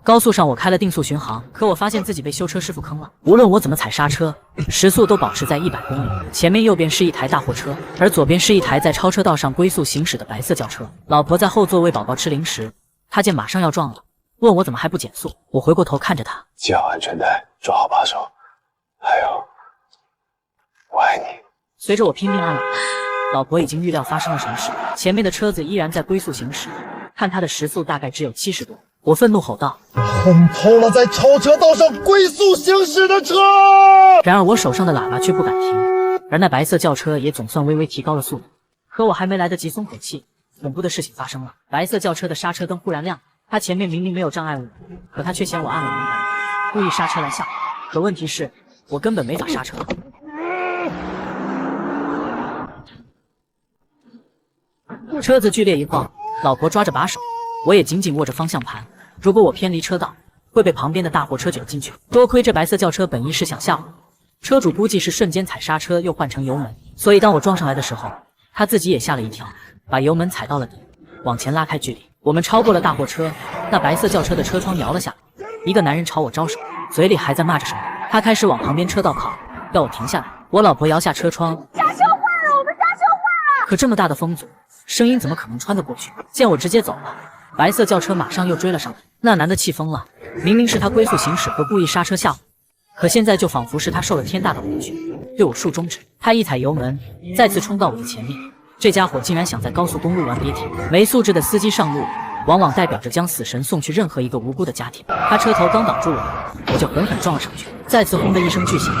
高速上我开了定速巡航，可我发现自己被修车师傅坑了。无论我怎么踩刹车，时速都保持在100公里。前面右边是一台大货车，而左边是一台在超车道上龟速行驶的白色轿车。老婆在后座喂宝宝吃零食，她见马上要撞了，问我怎么还不减速。我回过头看着她，系好安全带，抓好把手，还有，我爱你。随着我拼命按喇叭，老婆已经预料发生了什么事，前面的车子依然在龟速行驶，看它的时速大概只有70多。我愤怒吼道：“轰破了在超车道上龟速行驶的车！”然而我手上的喇叭却不敢停，而那白色轿车也总算微微提高了速度。可我还没来得及松口气，恐怖的事情发生了。白色轿车的刹车灯忽然亮，它前面明明没有障碍物，可它却嫌我按了门铃，故意刹车来吓我。可问题是，我根本没法刹车。车子剧烈一晃，老婆抓着把手，我也紧紧握着方向盘。如果我偏离车道，会被旁边的大货车卷进去。多亏这白色轿车本意是想吓我，车主估计是瞬间踩刹车又换成油门，所以当我撞上来的时候，他自己也吓了一跳，把油门踩到了底，往前拉开距离。我们超过了大货车，那白色轿车的车窗摇了下来，一个男人朝我招手，嘴里还在骂着什么。他开始往旁边车道靠，要我停下来。我老婆摇下车窗，刹车坏了，我们刹车坏了。可这么大的风阻，声音怎么可能穿得过去？见我直接走了，白色轿车马上又追了上来。那男的气疯了，明明是他龟速行驶和故意刹车吓我，可现在就仿佛是他受了天大的委屈，对我竖中指。他一踩油门，再次冲到我的前面。这家伙竟然想在高速公路玩别停！没素质的司机上路，往往代表着将死神送去任何一个无辜的家庭。他车头刚挡住我就狠狠撞了上去，再次轰的一声巨响，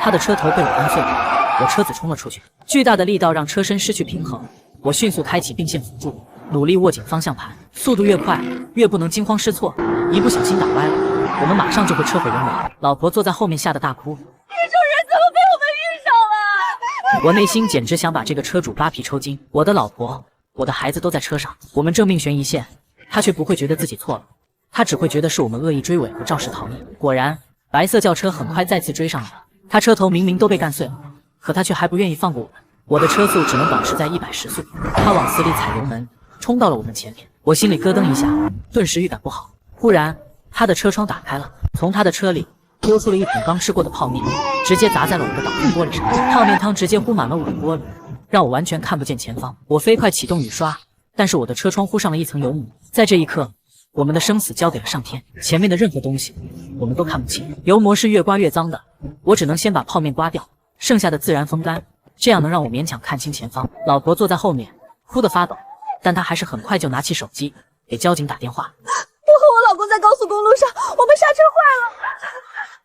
他的车头被我按碎了，我车子冲了出去，巨大的力道让车身失去平衡。我迅速开启并线辅助，努力握紧方向盘，速度越快越不能惊慌失措，一不小心打歪了，我们马上就会车毁人亡。老婆坐在后面吓得大哭，这种人怎么被我们遇上了？我内心简直想把这个车主扒皮抽筋。我的老婆，我的孩子都在车上，我们正命悬一线，他却不会觉得自己错了，他只会觉得是我们恶意追尾和肇事逃逸。果然，白色轿车很快再次追上来了，他车头明明都被干碎了，可他却还不愿意放过我们。我的车速只能保持在110速，他往死里踩油门，冲到了我们前面。我心里咯噔一下，顿时预感不好。忽然，他的车窗打开了，从他的车里丢出了一桶刚吃过的泡面，直接砸在了我的挡风玻璃上。泡面汤直接糊满了我的玻璃，让我完全看不见前方。我飞快启动雨刷，但是我的车窗糊上了一层油膜。在这一刻，我们的生死交给了上天，前面的任何东西我们都看不清。油膜是越刮越脏的，我只能先把泡面刮掉，剩下的自然风干，这样能让我勉强看清前方。老婆坐在后面，哭得发抖，但她还是很快就拿起手机给交警打电话。我和我老公在高速公路上，我们刹车坏了，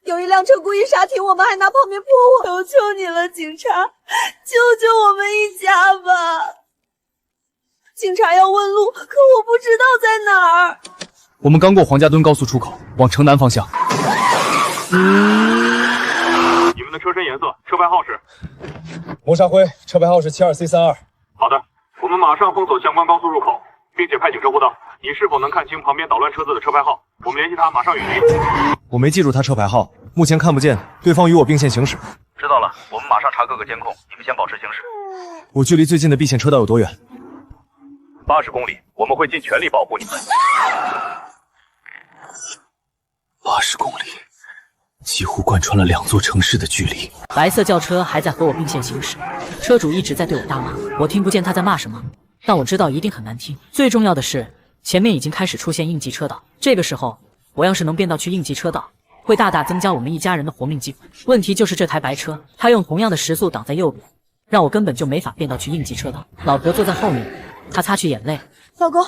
有一辆车故意刹停，我们还拿泡面泼我。求求你了，警察，救救我们一家吧！警察要问路，可我不知道在哪儿。我们刚过黄家墩高速出口，往城南方向。你们的车身颜色、车牌号是？磨砂灰，车牌号是72C32。好的，我们马上封锁相关高速入口，并且派警车护道。你是否能看清旁边捣乱车子的车牌号？我们联系他，马上与您。我没记住他车牌号，目前看不见对方与我并线行驶。知道了，我们马上查各个监控，你们先保持行驶。我距离最近的避线车道有多远？80公里，我们会尽全力保护你们。80公里，几乎贯穿了2座城市的距离。白色轿车还在和我并线行驶，车主一直在对我大骂，我听不见他在骂什么，但我知道一定很难听。最重要的是，前面已经开始出现应急车道，这个时候我要是能变道去应急车道，会大大增加我们一家人的活命机会。问题就是这台白车，它用同样的时速挡在右边，让我根本就没法变道去应急车道。老婆坐在后面，她擦去眼泪。老公，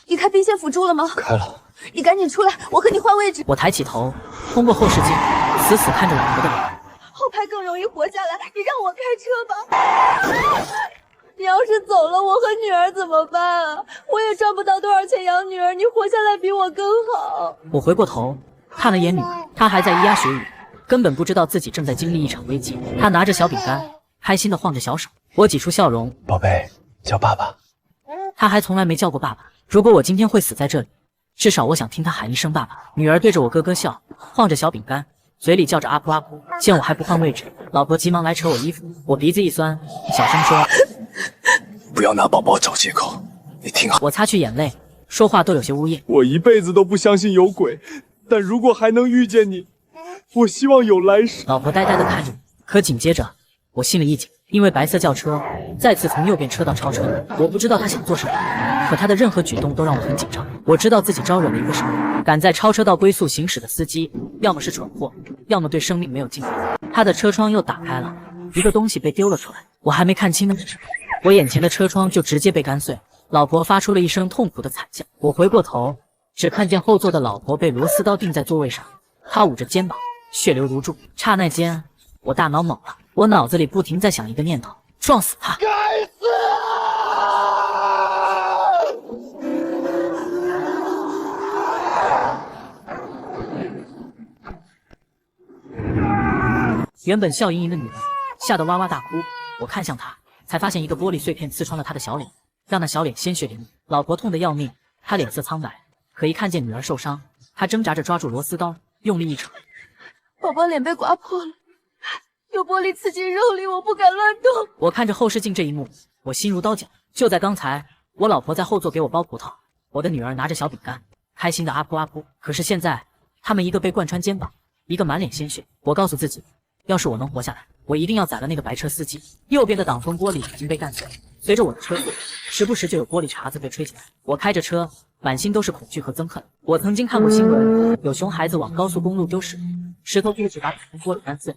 你开并线辅助了吗？开了。你赶紧出来，我和你换位置。我抬起头，通过后视镜，死死看着老婆的脸。后排更容易活下来，你让我开车吧。你要是走了，我和女儿怎么办啊？我也赚不到多少钱养女儿，你活下来比我更好。我回过头看了眼女儿，她还在咿呀学语，根本不知道自己正在经历一场危机。她拿着小饼干，开心地晃着小手。我挤出笑容，宝贝，叫爸爸。她还从来没叫过爸爸。如果我今天会死在这里，至少我想听她喊一声爸爸。女儿对着我咯咯笑，晃着小饼干，嘴里叫着阿噗阿噗。见我还不换位置，老婆急忙来扯我衣服。我鼻子一酸，小声说：不要拿宝宝找借口，你听好。我擦去眼泪，说话都有些呜咽。我一辈子都不相信有鬼，但如果还能遇见你，我希望有来世。老婆呆呆地看着我，可紧接着我心里一紧，因为白色轿车再次从右边车道超车。我不知道他想做什么，可他的任何举动都让我很紧张。我知道自己招惹了一个什么，敢在超车道龟速行驶的司机，要么是蠢货，要么对生命没有敬畏。他的车窗又打开了，一个东西被丢了出来，我还没看清那是什么，我眼前的车窗就直接被干碎。老婆发出了一声痛苦的惨叫，我回过头，只看见后座的老婆被螺丝刀钉在座位上，她捂着肩膀，血流如注。刹那间，我大脑懵了，我脑子里不停在想一个念头：撞死他！该死啊！原本笑盈盈的女人吓得哇哇大哭，我看向她，才发现一个玻璃碎片刺穿了她的小脸，让那小脸鲜血淋漓。老婆痛得要命，她脸色苍白，可一看见女儿受伤，她挣扎着抓住螺丝刀，用力一扯，宝宝脸被刮破了，有玻璃刺进肉里，我不敢乱动。我看着后视镜这一幕，我心如刀绞。就在刚才，我老婆在后座给我剥葡萄，我的女儿拿着小饼干，开心的啊噗啊噗。可是现在，他们一个被贯穿肩膀，一个满脸鲜血。我告诉自己，要是我能活下来，我一定要宰了那个白车司机。右边的挡风玻璃已经被干碎，随着我的车速，时不时就有玻璃碴子被吹起来。我开着车，满心都是恐惧和憎恨。我曾经看过新闻，有熊孩子往高速公路丢石头，不止把挡风玻璃干碎，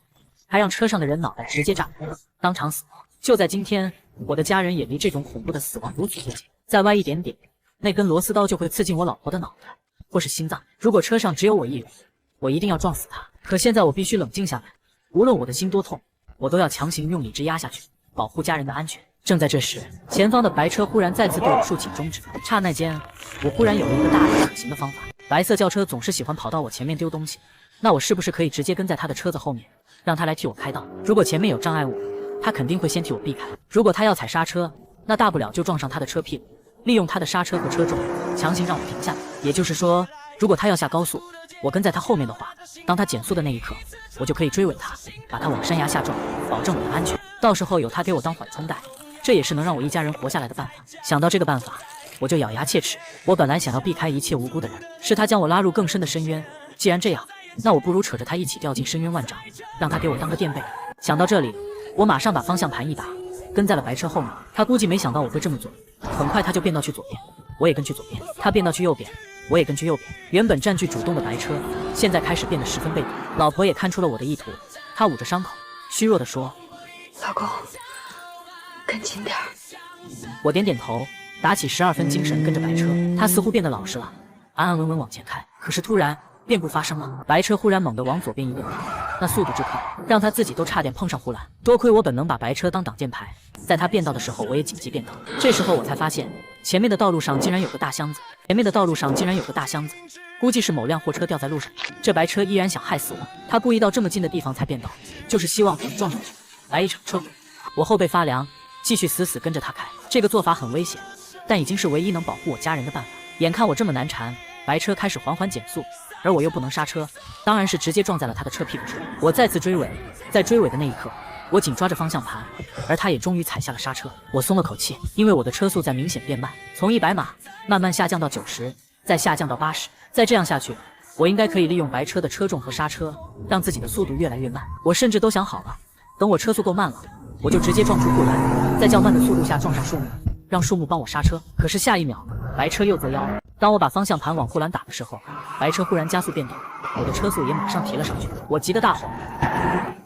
还让车上的人脑袋直接炸开，当场死亡。就在今天，我的家人也离这种恐怖的死亡如此接近，再歪一点点，那根螺丝刀就会刺进我老婆的脑袋或是心脏。如果车上只有我一人，我一定要撞死他。可现在我必须冷静下来，无论我的心多痛，我都要强行用理智压下去，保护家人的安全。正在这时，前方的白车忽然再次对我竖起中指，刹那间，我忽然有了一个大胆可行的方法。白色轿车总是喜欢跑到我前面丢东西，那我是不是可以直接跟在他的车子后面，让他来替我开道？如果前面有障碍物，他肯定会先替我避开。如果他要踩刹车，那大不了就撞上他的车屁股，利用他的刹车和车重，强行让我停下来。也就是说，如果他要下高速，我跟在他后面的话，当他减速的那一刻，我就可以追尾他，把他往山崖下撞，保证我的安全。到时候有他给我当缓冲带，这也是能让我一家人活下来的办法。想到这个办法，我就咬牙切齿。我本来想要避开一切无辜的人，是他将我拉入更深的深渊。既然这样，那我不如扯着他一起掉进深渊万丈，让他给我当个垫背。想到这里，我马上把方向盘一打，跟在了白车后面。他估计没想到我会这么做，很快他就变道去左边，我也跟去左边；他变道去右边，我也跟去右边。原本占据主动的白车，现在开始变得十分被动。老婆也看出了我的意图，她捂着伤口，虚弱地说：“老公，跟紧点儿。”我点点头，打起12分精神跟着白车。他似乎变得老实了，安安稳稳往前开。可是突然变故发生了，白车忽然猛地往左边一变，那速度之快，让他自己都差点碰上护栏。多亏我本能把白车当挡箭牌，在他变道的时候，我也紧急变道。这时候我才发现，前面的道路上竟然有个大箱子，估计是某辆货车掉在路上。这白车依然想害死我，他故意到这么近的地方才变道，就是希望我撞上去，来一场车祸。我后背发凉，继续死死跟着他开。这个做法很危险，但已经是唯一能保护我家人的办法。眼看我这么难缠，白车开始缓缓减速，而我又不能刹车，当然是直接撞在了他的车屁股上。我再次追尾，在追尾的那一刻，我紧抓着方向盘，而他也终于踩下了刹车。我松了口气，因为我的车速在明显变慢，从100码慢慢下降到90，再下降到80。再这样下去，我应该可以利用白车的车重和刹车，让自己的速度越来越慢。我甚至都想好了，等我车速够慢了，我就直接撞出护栏，在较慢的速度下撞上树木，让树木帮我刹车。可是下一秒，白车又作妖了。当我把方向盘往护栏打的时候，白车忽然加速变道，我的车速也马上提了上去。我急得大吼：“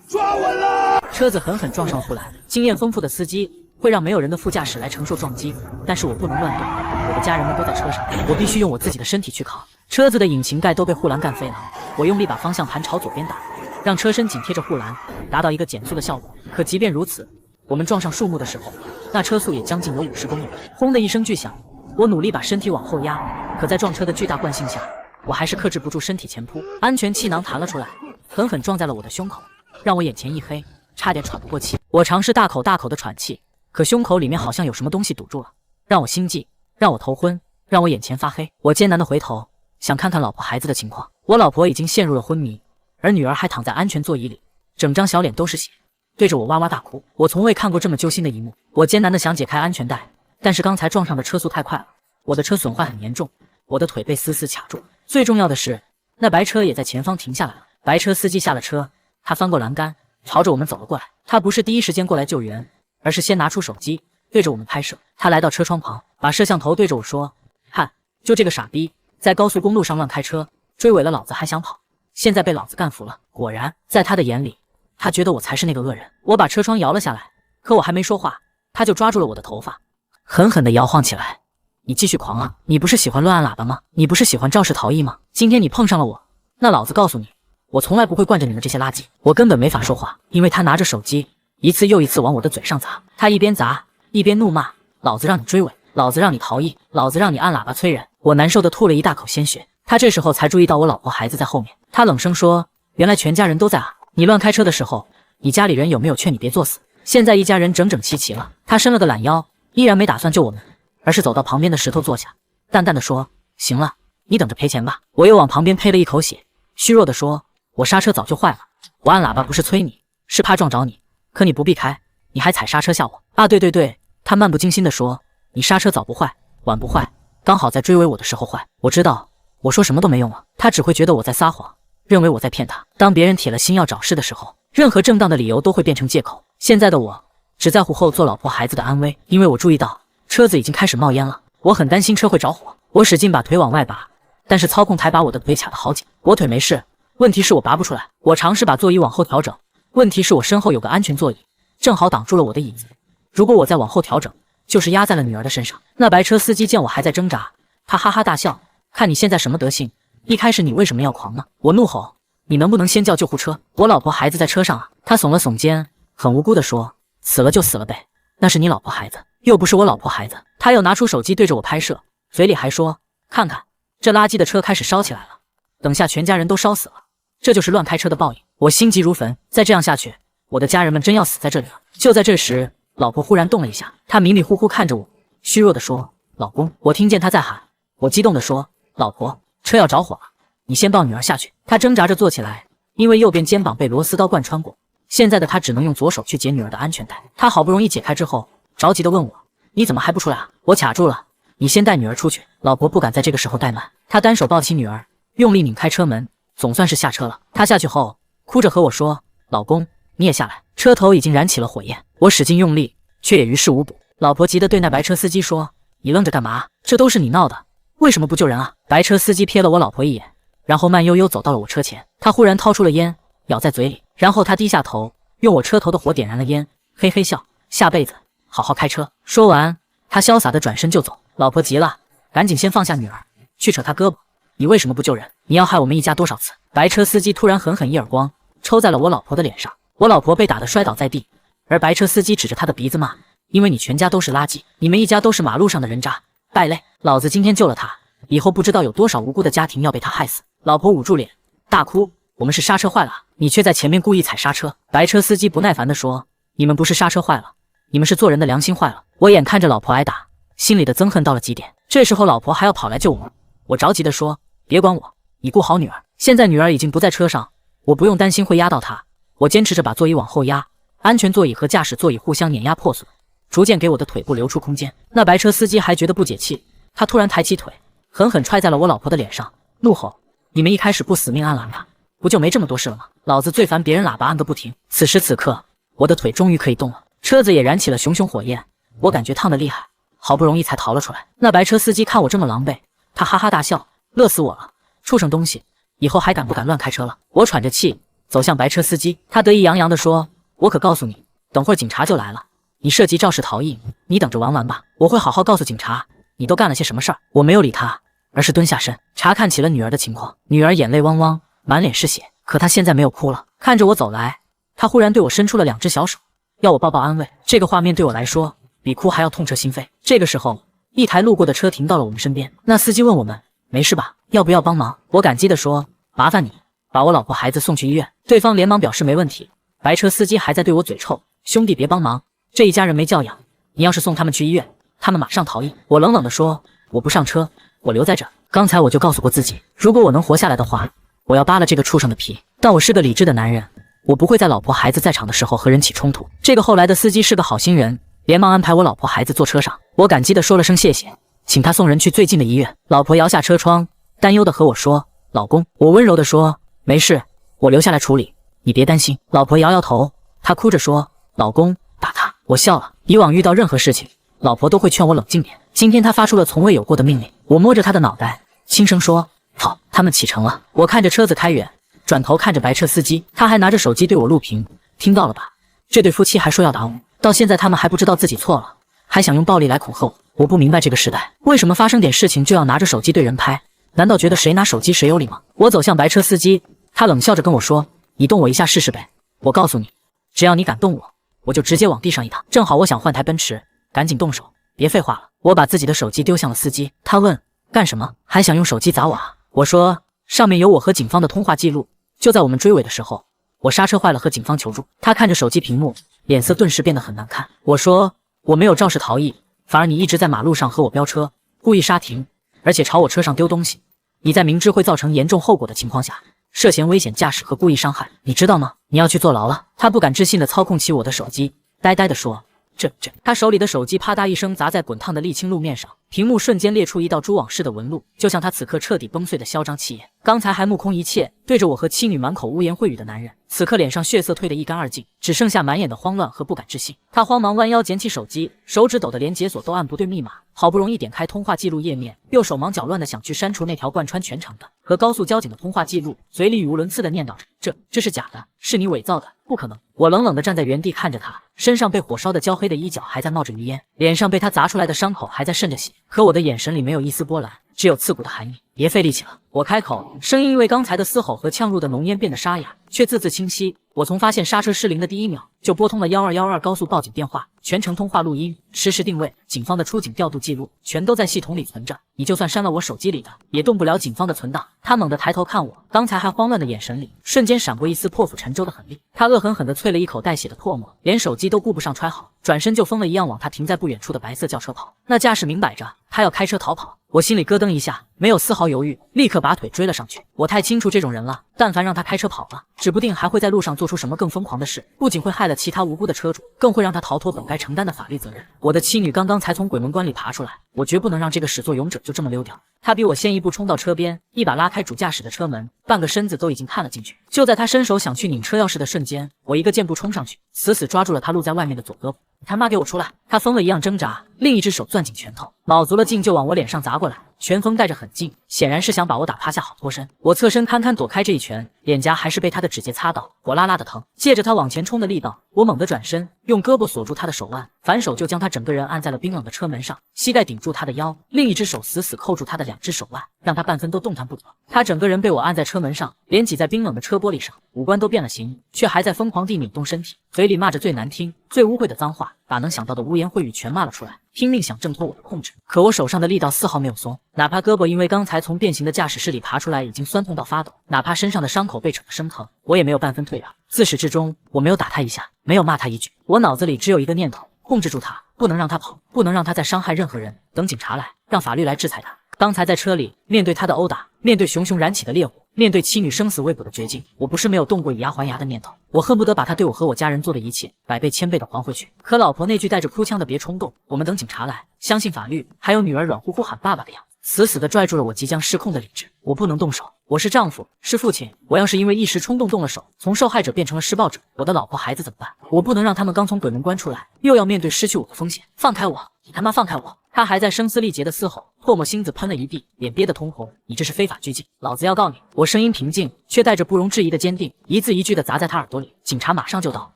抓稳了！”车子狠狠撞上护栏。经验丰富的司机会让没有人的副驾驶来承受撞击，但是我不能乱动，我的家人们都在车上，我必须用我自己的身体去扛。车子的引擎盖都被护栏干飞了，我用力把方向盘朝左边打，让车身紧贴着护栏，达到一个减速的效果。可即便如此，我们撞上树木的时候，那车速也将近有50公里。轰的一声巨响，我努力把身体往后压，可在撞车的巨大惯性下，我还是克制不住身体前扑，安全气囊弹了出来，狠狠撞在了我的胸口，让我眼前一黑，差点喘不过气。我尝试大口大口的喘气，可胸口里面好像有什么东西堵住了，让我心悸，让我头昏，让我眼前发黑。我艰难的回头，想看看老婆孩子的情况。我老婆已经陷入了昏迷，而女儿还躺在安全座椅里，整张小脸都是血，对着我哇哇大哭。我从未看过这么揪心的一幕。我艰难的想解开安全带，但是刚才撞上的车速太快了，我的车损坏很严重，我的腿被死死卡住。最重要的是，那白车也在前方停下来了。白车司机下了车，他翻过栏杆，朝着我们走了过来。他不是第一时间过来救援，而是先拿出手机对着我们拍摄。他来到车窗旁，把摄像头对着我说：“看，就这个傻逼，在高速公路上乱开车，追尾了老子还想跑，现在被老子干服了。”果然，在他的眼里，他觉得我才是那个恶人。我把车窗摇了下来，可我还没说话，他就抓住了我的头发，狠狠地摇晃起来。你继续狂啊！你不是喜欢乱按喇叭吗？你不是喜欢肇事逃逸吗？今天你碰上了我，那老子告诉你，我从来不会惯着你们这些垃圾。我根本没法说话，因为他拿着手机一次又一次往我的嘴上砸。他一边砸一边怒骂：老子让你追尾，老子让你逃逸，老子让你按喇叭催人。我难受的吐了一大口鲜血。他这时候才注意到我老婆孩子在后面，他冷声说：原来全家人都在啊！你乱开车的时候，你家里人有没有劝你别作死？现在一家人整整齐齐了。他伸了个懒腰，依然没打算救我们，而是走到旁边的石头坐下，淡淡的说：行了，你等着赔钱吧。我又往旁边呸了一口血，虚弱的说：我刹车早就坏了，我按喇叭不是催你，是怕撞着你，可你不避开，你还踩刹车吓我啊！对对对，他漫不经心的说：你刹车早不坏，晚不坏，刚好在追尾我的时候坏。我知道我说什么都没用了，他只会觉得我在撒谎，认为我在骗他。当别人铁了心要找事的时候，任何正当的理由都会变成借口。现在的我只在乎后座老婆孩子的安危，因为我注意到车子已经开始冒烟了，我很担心车会着火。我使劲把腿往外拔，但是操控台把我的腿卡得好紧。我腿没事，问题是我拔不出来。我尝试把座椅往后调整，问题是我身后有个安全座椅，正好挡住了我的椅子。如果我再往后调整，就是压在了女儿的身上。那白车司机见我还在挣扎，他哈哈大笑：看你现在什么德行，一开始你为什么要狂呢？我怒吼：你能不能先叫救护车？我老婆孩子在车上啊！他耸了耸肩，很无辜地说：死了就死了呗，那是你老婆孩子，又不是我老婆孩子。他又拿出手机对着我拍摄，嘴里还说：看看这垃圾的车开始烧起来了，等下全家人都烧死了，这就是乱开车的报应。我心急如焚，再这样下去，我的家人们真要死在这里了。就在这时，老婆忽然动了一下，她迷迷糊糊看着我，虚弱地说：老公。我听见她在喊，我激动地说：老婆，车要着火了，你先抱女儿下去。她挣扎着坐起来，因为右边肩膀被螺丝刀贯穿过，现在的她只能用左手去解女儿的安全带。她好不容易解开之后，着急地问我：你怎么还不出来啊？我卡住了，你先带女儿出去。老婆不敢在这个时候怠慢，她单手抱起女儿，用力拧开车门，总算是下车了。她下去后哭着和我说：老公，你也下来。车头已经燃起了火焰，我使劲用力，却也于事无补。老婆急得对那白车司机说：你愣着干嘛？这都是你闹的，为什么不救人啊？白车司机瞥了我老婆一眼，然后慢悠悠走到了我车前。他忽然掏出了烟，咬在嘴里，然后他低下头，用我车头的火点燃了烟，嘿嘿笑：下辈子好好开车。说完，他潇洒地转身就走。老婆急了，赶紧先放下女儿，去扯他胳膊：你为什么不救人？你要害我们一家多少次？白车司机突然狠狠一耳光抽在了我老婆的脸上，我老婆被打得摔倒在地，而白车司机指着她的鼻子骂：因为你全家都是垃圾，你们一家都是马路上的人渣，败类！老子今天救了他，以后不知道有多少无辜的家庭要被他害死。老婆捂住脸大哭：我们是刹车坏了，你却在前面故意踩刹车。白车司机不耐烦地说：你们不是刹车坏了，你们是做人的良心坏了。我眼看着老婆挨打，心里的憎恨到了极点。这时候老婆还要跑来救我，我着急地说：别管我，你顾好女儿。现在女儿已经不在车上，我不用担心会压到她。我坚持着把座椅往后压，安全座椅和驾驶座椅互相碾压破损，逐渐给我的腿部留出空间。那白车司机还觉得不解气，他突然抬起腿，狠狠踹在了我老婆的脸上，怒吼：你们一开始不死命按喇叭，不就没这么多事了吗？老子最烦别人喇叭按个不停。此时此刻，我的腿终于可以动了，车子也燃起了熊熊火焰，我感觉烫得厉害，好不容易才逃了出来。那白车司机看我这么狼狈，他哈哈大笑：乐死我了，畜生东西，以后还敢不敢乱开车了？我喘着气走向白车司机，他得意洋洋地说：我可告诉你，等会儿警察就来了，你涉及肇事逃逸，你等着玩玩吧，我会好好告诉警察你都干了些什么事儿。我没有理他，而是蹲下身查看起了女儿的情况。女儿眼泪汪汪，满脸是血，可她现在没有哭了，看着我走来，她忽然对我伸出了2只小手，要我抱抱安慰。这个画面对我来说比哭还要痛彻心扉。这个时候，一台路过的车停到了我们身边，那司机问我们：没事吧？要不要帮忙？我感激地说：麻烦你把我老婆孩子送去医院。对方连忙表示没问题。白车司机还在对我嘴臭：兄弟别帮忙，这一家人没教养，你要是送他们去医院，他们马上逃逸。我冷冷地说：我不上车，我留在这。刚才我就告诉过自己，如果我能活下来的话，我要扒了这个畜生的皮。但我是个理智的男人，我不会在老婆孩子在场的时候和人起冲突。这个后来的司机是个好心人，连忙安排我老婆孩子坐车上。我感激地说了声谢谢，请他送人去最近的医院。老婆摇下车窗，担忧的和我说：“老公。”我温柔的说：“没事，我留下来处理，你别担心。”老婆摇摇头，她哭着说：“老公，打他。”我笑了，以往遇到任何事情，老婆都会劝我冷静点。今天她发出了从未有过的命令。我摸着她的脑袋，轻声说：“好，他们启程了。”我看着车子开远，转头看着白车司机，他还拿着手机对我录屏。听到了吧？这对夫妻还说要打我，到现在他们还不知道自己错了，还想用暴力来恐吓我。我不明白这个时代为什么发生点事情就要拿着手机对人拍，难道觉得谁拿手机谁有理吗？我走向白车司机，他冷笑着跟我说：“你动我一下试试呗。”我告诉你，只要你敢动我，我就直接往地上一躺。正好我想换台奔驰，赶紧动手，别废话了。我把自己的手机丢向了司机，他问：“干什么？还想用手机砸我啊？”我说：“上面有我和警方的通话记录，就在我们追尾的时候，我刹车坏了，和警方求助。”他看着手机屏幕，脸色顿时变得很难看。我说：“我没有肇事逃逸，反而你一直在马路上和我飙车，故意刹停，而且朝我车上丢东西。你在明知会造成严重后果的情况下，涉嫌危险驾驶和故意伤害，你知道吗？你要去坐牢了。”他不敢置信地操控起我的手机，呆呆地说：“这……”他手里的手机啪嗒一声砸在滚烫的沥青路面上，屏幕瞬间裂出一道蛛网式的纹路，就像他此刻彻底崩碎的嚣张气焰。刚才还目空一切，对着我和妻女满口污言秽语的男人，此刻脸上血色褪得一干二净，只剩下满眼的慌乱和不敢置信。他慌忙弯腰捡起手机，手指抖得连解锁都按不对密码，好不容易点开通话记录页面，又手忙脚乱地想去删除那条贯穿全程的和高速交警的通话记录，嘴里语无伦次地念叨着：“这是假的，是你伪造的，不可能。”我冷冷地站在原地看着他，身上被火烧得焦黑的衣角还在冒着余烟，脸上被他砸出来的伤口还在渗着血，可我的眼神里没有一丝波澜，只有刺骨的寒意。别费力气了，我开口，声音因为刚才的嘶吼和呛入的浓烟变得沙哑，却字字清晰。我从发现刹车失灵的第一秒就拨通了1212高速报警电话，全程通话录音、实时定位、警方的出警调度记录，全都在系统里存着。你就算删了我手机里的，也动不了警方的存档。他猛地抬头看我，刚才还慌乱的眼神里，瞬间闪过一丝破釜沉舟的狠厉。他恶狠狠地啐了一口带血的唾沫，连手机都顾不上揣好，转身就疯了一样往他停在不远处的白色轿车跑。那架势明摆着，他要开车逃跑。我心里咯噔一下，没有丝毫犹豫，立刻拔腿追了上去。我太清楚这种人了，但凡让他开车跑了，指不定还会在路上做出什么更疯狂的事，不仅会害了其他无辜的车主，更会让他逃脱本该承担的法律责任。我的妻女刚刚才从鬼门关里爬出来，我绝不能让这个始作俑者就这么溜掉。他比我先一步冲到车边，一把拉开主驾驶的车门，半个身子都已经探了进去。就在他伸手想去拧车钥匙的瞬间，我一个箭步冲上去，死死抓住了他露在外面的左胳膊。你他妈给我出来！他疯了一样挣扎，另一只手攥紧拳头，卯足了劲就往我脸上砸过来，拳风带着狠劲，显然是想把我打趴下好脱身。我侧身堪堪躲开这一拳，脸颊还是被他的指节擦到，火辣辣的疼。借着他往前冲的力道，我猛地转身，用胳膊锁住他的手腕，反手就将他整个人按在了冰冷的车门上，膝盖顶住他的腰，另一只手死死扣住他的两只手腕，让他半分都动弹不得。他整个人被我按在车门上，脸挤在冰冷的车玻璃上，五官都变了形，却还在疯狂地扭动身体，嘴里骂着最难听、最污秽的脏话，把能想到的污言秽语全骂了出来，拼命想挣脱我的控制。可我手上的力道丝毫没有松，哪怕胳膊因为刚才从变形的驾驶室里爬出来已经酸痛到发抖，哪怕身上的伤口被扯得生疼，我也没有半分退让。自始至终，我没有打他一下，没有骂他一句，我脑子里只有一个念头：控制住他，不能让他跑，不能让他再伤害任何人。等警察来，让法律来制裁他。刚才在车里面对他的殴打，面对熊熊燃起的烈火，面对妻女生死未卜的绝境，我不是没有动过以牙还牙的念头，我恨不得把他对我和我家人做的一切百倍千倍的还回去。可老婆那句带着哭腔的别冲动，我们等警察来，相信法律，还有女儿软乎乎喊爸爸的样子，死死地拽住了我即将失控的理智。我不能动手，我是丈夫，是父亲，我要是因为一时冲动动了手，从受害者变成了施暴者，我的老婆孩子怎么办？我不能让他们刚从鬼门关出来，又要面对失去我的风险。放开我，你他妈放开我！他还在声嘶力竭的嘶吼，唾沫星子喷了一地，脸憋得通红。你这是非法拘禁，老子要告你！我声音平静，却带着不容置疑的坚定，一字一句地砸在他耳朵里。警察马上就到，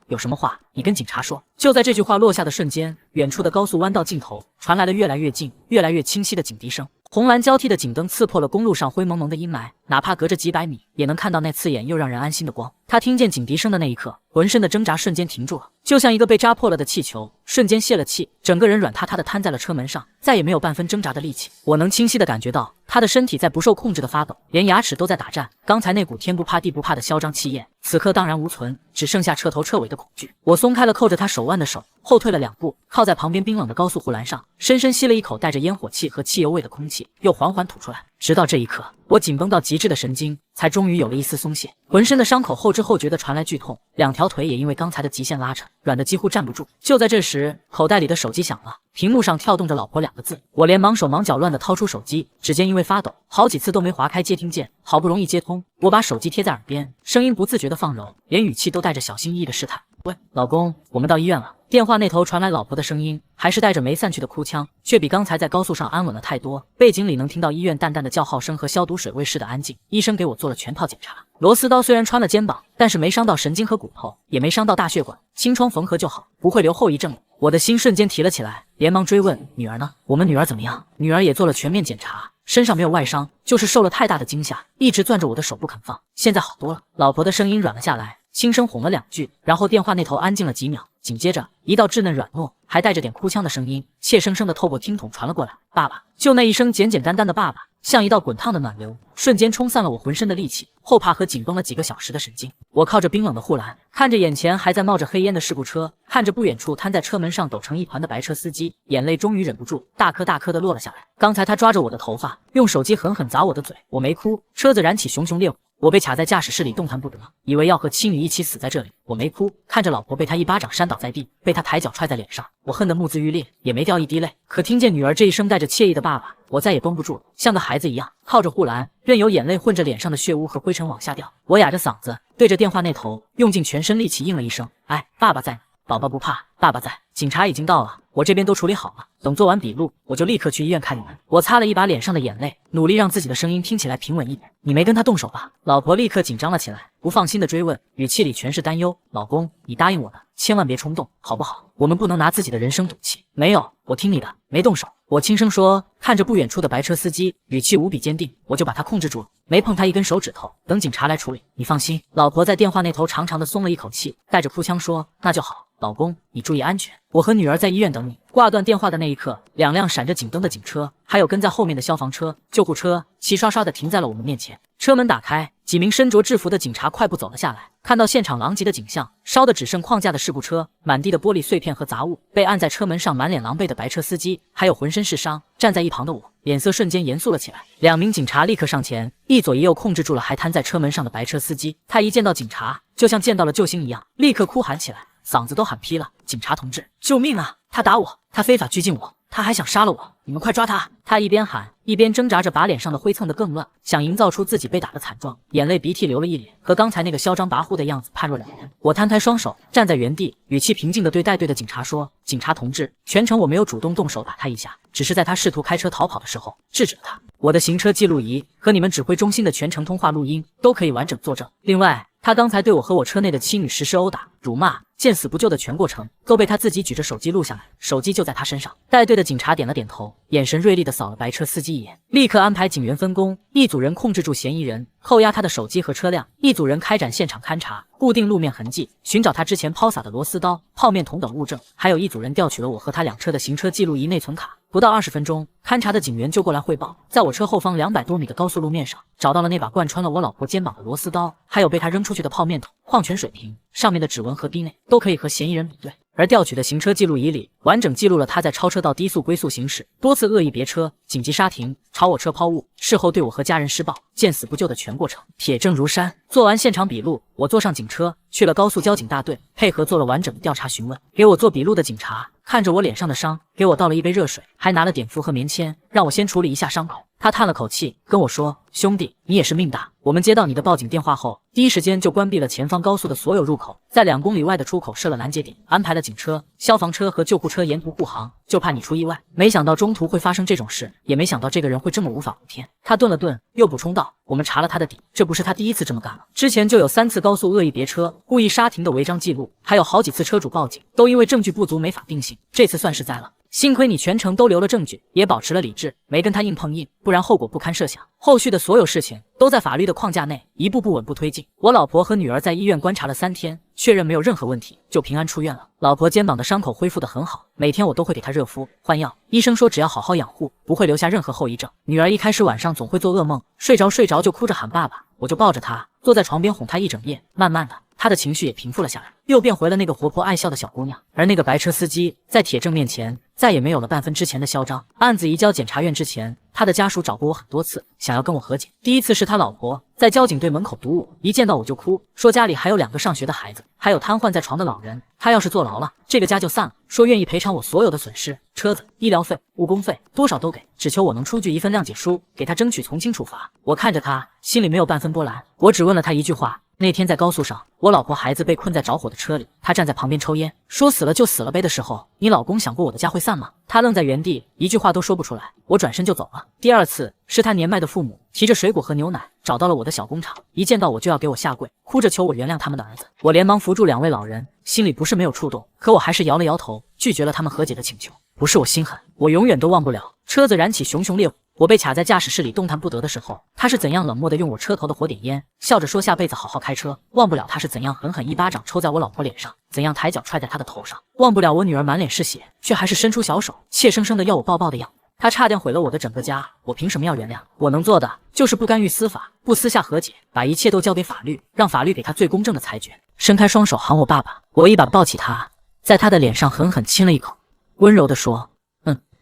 有什么话你跟警察说。就在这句话落下的瞬间，远处的高速弯道尽头传来了越来越近、越来越清晰的警笛声。红蓝交替的警灯刺破了公路上灰蒙蒙的阴霾，哪怕隔着几百米，也能看到那刺眼又让人安心的光。他听见警笛声的那一刻，浑身的挣扎瞬间停住了，就像一个被扎破了的气球，瞬间泄了气，整个人软塌塌的瘫在了车门上，再也没有半分挣扎的力气。我能清晰的感觉到他的身体在不受控制的发抖，连牙齿都在打颤。刚才那股天不怕地不怕的嚣张气焰，此刻荡然无存，只剩下彻头彻尾的恐惧。我松开了扣着他手腕的手，后退了2步，靠在旁边冰冷的高速护栏上，深深吸了一口带着烟火气和汽油味的空气，又缓缓吐出来。直到这一刻，我紧绷到极致的神经才终于有了一丝松懈，浑身的伤口后知后觉地传来剧痛，2条腿也因为刚才的极限拉扯，软得几乎站不住。就在这时，口袋里的手机响了，屏幕上跳动着“老婆”2个字。我连忙手忙脚乱地掏出手机，指尖因为发抖，好几次都没划开接听键，好不容易接通，我把手机贴在耳边，声音不自觉地放柔，连语气都带着小心翼翼的试探：“喂，老公，我们到医院了。”电话那头传来老婆的声音，还是带着没散去的哭腔，却比刚才在高速上安稳了太多。背景里能听到医院淡淡的叫号声和消毒水味似的安静。医生给我做了全套检查，螺丝刀虽然穿了肩膀，但是没伤到神经和骨头，也没伤到大血管，清创缝合就好，不会留后遗症的。我的心瞬间提了起来，连忙追问：“女儿呢？我们女儿怎么样？”女儿也做了全面检查，身上没有外伤，就是受了太大的惊吓，一直攥着我的手不肯放，现在好多了。老婆的声音软了下来，轻声哄了2句，然后电话那头安静了几秒，紧接着一道稚嫩软糯还带着点哭腔的声音怯生生地透过听筒传了过来：“爸爸。”就那一声简简单单的爸爸，像一道滚烫的暖流，瞬间冲散了我浑身的戾气、后怕和紧绷了几个小时的神经。我靠着冰冷的护栏，看着眼前还在冒着黑烟的事故车，看着不远处瘫在车门上抖成一团的白车司机，眼泪终于忍不住大颗大颗地落了下来。刚才他抓着我的头发，用手机狠狠砸我的嘴，我没哭。车子燃起熊熊烈火，我被卡在驾驶室里动弹不得，以为要和妻女一起死在这里。我没哭，看着老婆被他一巴掌扇倒在地，被他抬脚踹在脸上，我恨得目眦欲裂，也没掉一滴泪。可听见女儿这一声带着惬意的爸爸，我再也绷不住了，像个孩子一样靠着护栏，任由眼泪混着脸上的血污和灰尘往下掉。我哑着嗓子对着电话那头用尽全身力气应了一声：“哎，爸爸在呢，宝宝不怕，爸爸在。”警察已经到了，我这边都处理好了，等做完笔录，我就立刻去医院看你们。我擦了一把脸上的眼泪，努力让自己的声音听起来平稳一点。你没跟他动手吧？老婆立刻紧张了起来，不放心的追问，语气里全是担忧。老公，你答应我的，千万别冲动，好不好？我们不能拿自己的人生赌气。没有，我听你的，没动手。我轻声说，看着不远处的白车司机，语气无比坚定，我就把他控制住了，没碰他一根手指头。等警察来处理，你放心。老婆在电话那头长长的松了一口气，带着哭腔说，那就好。老公，你注意安全，我和女儿在医院等你。挂断电话的那一刻，2辆闪着警灯的警车，还有跟在后面的消防车、救护车，齐刷刷地停在了我们面前。车门打开，几名身着制服的警察快步走了下来。看到现场狼藉的景象，烧得只剩框架的事故车，满地的玻璃碎片和杂物，被按在车门上满脸狼狈的白车司机，还有浑身是伤站在一旁的我，脸色瞬间严肃了起来。2名警察立刻上前，一左一右控制住了还瘫在车门上的白车司机。他一见到警察，就像见到了救星一样，立刻哭喊起来，嗓子都喊劈了：“警察同志，救命啊！他打我，他非法拘禁我，他还想杀了我！你们快抓他！”他一边喊，一边挣扎着把脸上的灰蹭得更乱，想营造出自己被打的惨状，眼泪鼻涕流了一脸，和刚才那个嚣张跋扈的样子判若两人。我摊开双手站在原地，语气平静地对带队的警察说：“警察同志，全程我没有主动动手打他一下，只是在他试图开车逃跑的时候制止了他。我的行车记录仪和你们指挥中心的全程通话录音都可以完整作证。另外，他刚才对我和我车内的妻女实施殴打、辱骂、见死不救的全过程都被他自己举着手机录下来，手机就在他身上。”带队的警察点了点头，眼神锐利地扫了白车司机一眼，立刻安排警员分工，一组人控制住嫌疑人，扣押他的手机和车辆；一组人开展现场勘查，固定路面痕迹，寻找他之前抛洒的螺丝刀、泡面桶等物证；还有一组人调取了我和他2车的行车记录仪内存卡。不到20分钟，勘查的警员就过来汇报，在我车后方200多米的高速路面上，找到了那把贯穿了我老婆肩膀的螺丝刀，还有被他扔出去的泡面桶、矿泉水瓶，上面的指纹和DNA都可以和嫌疑人比对。而调取的行车记录仪里，完整记录了他在超车道低速龟速行驶，多次恶意别车、紧急刹停、朝我车抛物，事后对我和家人施暴、见死不救的全过程，铁证如山。做完现场笔录，我坐上警车去了高速交警大队，配合做了完整的调查询问。给我做笔录的警察看着我脸上的伤，给我倒了一杯热水，还拿了碘伏和棉签，让我先处理一下伤口。他叹了口气，跟我说：“兄弟，你也是命大。我们接到你的报警电话后，第一时间就关闭了前方高速的所有入口，在2公里外的出口设了拦截点，安排了警车、消防车和救护车沿途护航，就怕你出意外。没想到中途会发生这种事，也没想到这个人会这么无法无天。”他顿了顿，又补充道：“我们查了他的底，这不是他第一次这么干了，之前就有3次高速恶意别车、故意刹停的违章记录，还有好几次车主报警，都因为证据不足没法定性。这次算是栽了。幸亏你全程都留了证据，也保持了理智，没跟他硬碰硬，不然后果不堪设想。后续的所有事情都在法律的框架内，一步步稳步推进。我老婆和女儿在医院观察了3天，确认没有任何问题，就平安出院了。老婆肩膀的伤口恢复得很好，每天我都会给她热敷、换药。医生说只要好好养护，不会留下任何后遗症。女儿一开始晚上总会做噩梦，睡着就哭着喊爸爸。我就抱着她坐在床边哄她一整夜。慢慢的，她的情绪也平复了下来，又变回了那个活泼爱笑的小姑娘。而那个白车司机在铁证面前再也没有了半分之前的嚣张。案子移交检察院之前，他的家属找过我很多次，想要跟我和解。第一次是他老婆在交警队门口堵我，一见到我就哭，说家里还有2个上学的孩子，还有瘫痪在床的老人，他要是坐牢了，这个家就散了。说愿意赔偿我所有的损失，车子、医疗费、误工费，多少都给，只求我能出具一份谅解书，给他争取从轻处罚。我看着他，心里没有半分波澜，我只问了他一句话。那天在高速上，我老婆孩子被困在着火的车里，他站在旁边抽烟，说死了就死了呗的时候，你老公想过我的家会散吗？他愣在原地，一句话都说不出来。我转身就走了。第二次是他年迈的父母提着水果和牛奶找到了我的小工厂，一见到我就要给我下跪，哭着求我原谅他们的儿子。我连忙扶住2位老人，心里不是没有触动，可我还是摇了摇头，拒绝了他们和解的请求。不是我心狠，我永远都忘不了车子燃起熊熊烈火，我被卡在驾驶室里动弹不得的时候，他是怎样冷漠的用我车头的火点烟，笑着说下辈子好好开车。忘不了他是怎样狠狠一巴掌抽在我老婆脸上，怎样抬脚踹在她的头上。忘不了我女儿满脸是血，却还是伸出小手，怯生生的要我抱抱的样子。他差点毁了我的整个家，我凭什么要原谅？我能做的就是不干预司法，不私下和解，把一切都交给法律，让法律给他最公正的裁决。伸开双手喊我爸爸，我一把抱起他，在他的脸上狠狠亲了一口，温柔地说：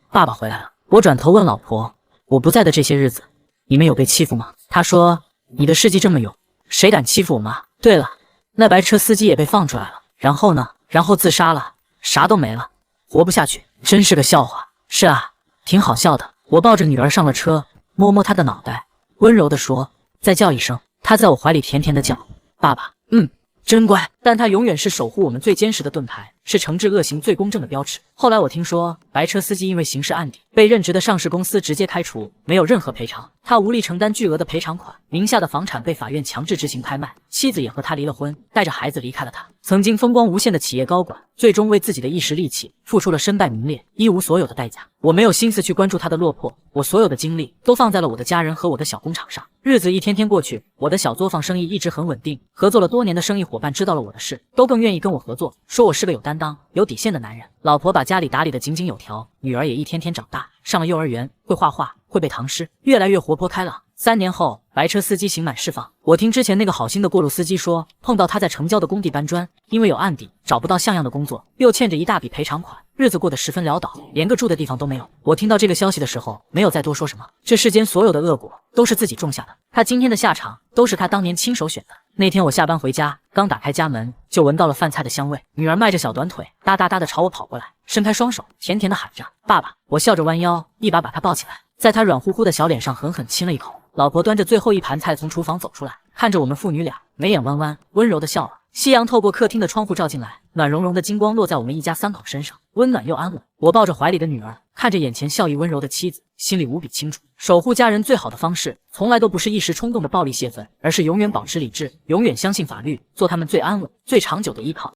爸爸回来了。我转头问老婆，我不在的这些日子，你们有被欺负吗？她说，你的事迹这么勇，谁敢欺负我妈？对了，那白车司机也被放出来了，然后呢？然后自杀了，啥都没了，活不下去，真是个笑话。是啊，挺好笑的。我抱着女儿上了车，摸摸她的脑袋，温柔地说，再叫一声。她在我怀里甜甜地叫，爸爸。真乖，但他永远是守护我们最坚实的盾牌，是惩治恶行最公正的标尺。后来我听说，白车司机因为刑事案底，被任职的上市公司直接开除，没有任何赔偿，他无力承担巨额的赔偿款，名下的房产被法院强制执行拍卖，妻子也和他离了婚，带着孩子离开了他。曾经风光无限的企业高管，最终为自己的一时力气，付出了身败名裂、一无所有的代价。我没有心思去关注他的落魄，我所有的精力都放在了我的家人和我的小工厂上。日子一天天过去，我的小作坊生意一直很稳定，合作了多年的生意伙伴知道了我的事，都更愿意跟我合作，说我是个有担当、有底线的男人。老婆把家里打理得井井有条，女儿也一天天长大，上了幼儿园，会画画，会背唐诗，越来越活泼开朗。3年后，白车司机刑满释放。我听之前那个好心的过路司机说，碰到他在城郊的工地搬砖，因为有案底，找不到像样的工作，又欠着一大笔赔偿款，日子过得十分潦倒，连个住的地方都没有。我听到这个消息的时候，没有再多说什么。这世间所有的恶果都是自己种下的，他今天的下场都是他当年亲手选的。那天我下班回家，刚打开家门，就闻到了饭菜的香味。女儿迈着小短腿，哒哒哒的朝我跑过来，伸开双手，甜甜的喊着爸爸。我笑着弯腰，一把把她抱起来，在她软乎乎的小脸上狠狠亲了一口。老婆端着最后一盘菜从厨房走出来，看着我们父女俩，眉眼弯弯，温柔的笑了。夕阳透过客厅的窗户照进来，暖融融的金光落在我们一家3口身上，温暖又安稳。我抱着怀里的女儿，看着眼前笑意温柔的妻子，心里无比清楚，守护家人最好的方式，从来都不是一时冲动的暴力泄愤，而是永远保持理智，永远相信法律，做他们最安稳、最长久的依靠。